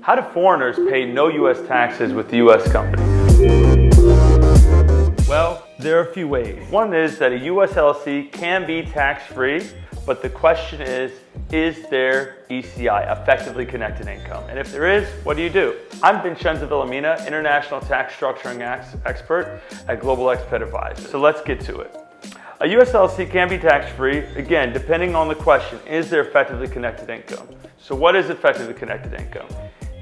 How do foreigners pay no US taxes with the US company? Well, there are a few ways. One is that a US LLC can be tax-free, but the question is there ECI, effectively connected income? And if there is, what do you do? I'm Vincenzo Villamena, international tax structuring expert at Global Expat Advisors. So let's get to it. A US LLC can be tax-free, again, depending on the question, is there effectively connected income? So what is effectively connected income?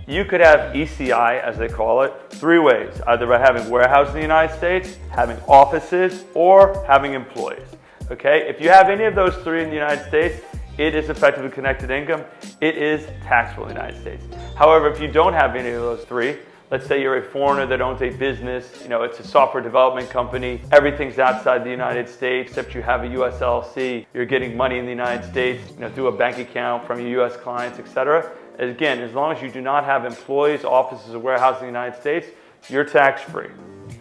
You could have ECI, as they call it, three ways, either by having warehouse in the United States, having offices, or having employees. Okay, if you have any of those three in the United States, it is effectively connected income. It is taxable in the United States. However, if you don't have any of those three, let's say you're a foreigner that owns a business, it's a software development company, everything's outside the United States, except you have a US LLC, you're getting money in the United States, through a bank account from your US clients, etc. Again, as long as you do not have employees, offices, or warehouses in the United States, you're tax-free.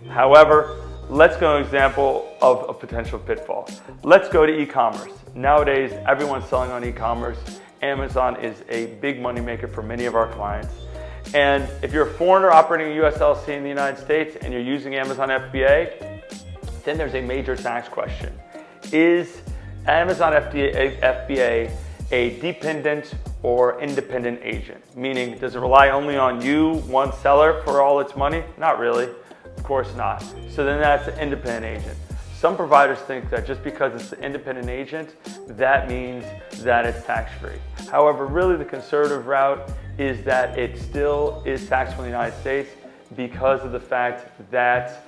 However, let's go to an example of a potential pitfall. Let's go to e-commerce. Nowadays, everyone's selling on e-commerce. Amazon is a big moneymaker for many of our clients. And if you're a foreigner operating a US LLC in the United States and you're using Amazon FBA, then there's a major tax question. Is Amazon FBA a dependent or independent agent? Meaning, does it rely only on you, one seller, for all its money? Not really. Of course not. So then that's an independent agent. Some providers think that just because it's an independent agent, that means that it's tax-free. However, really the conservative route is that it still is taxable in the United States because of the fact that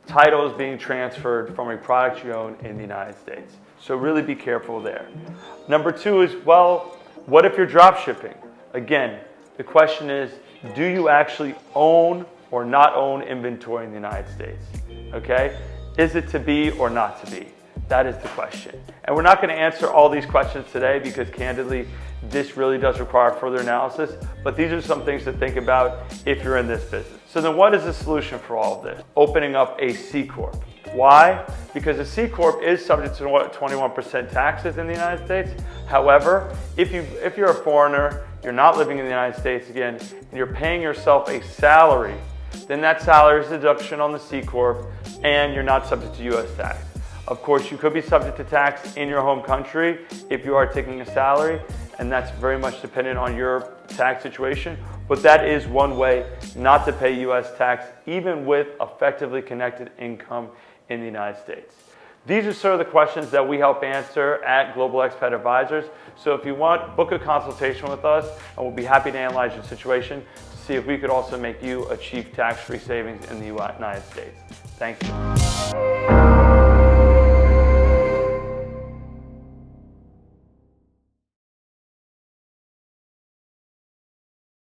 title is being transferred from a product you own in the United States. So really be careful there. Number two is, well, what if you're drop shipping? Again, the question is, do you actually own or not own inventory in the United States? Okay? Is it to be or not to be? That is the question. And we're not going to answer all these questions today because candidly, this really does require further analysis, but these are some things to think about if you're in this business. So then what is the solution for all of this? Opening up a C-corp. Why? Because a C-corp is subject to 21% taxes in the United States. However, if you're a foreigner, you're not living in the United States again, and you're paying yourself a salary, then that salary is a deduction on the C-corp and you're not subject to US tax. Of course, you could be subject to tax in your home country if you are taking a salary, and that's very much dependent on your tax situation. But that is one way not to pay US tax, even with effectively connected income in the United States. These are sort of the questions that we help answer at Global Expat Advisors. So if you want, book a consultation with us, and we'll be happy to analyze your situation to see if we could also make you achieve tax-free savings in the United States. Thank you.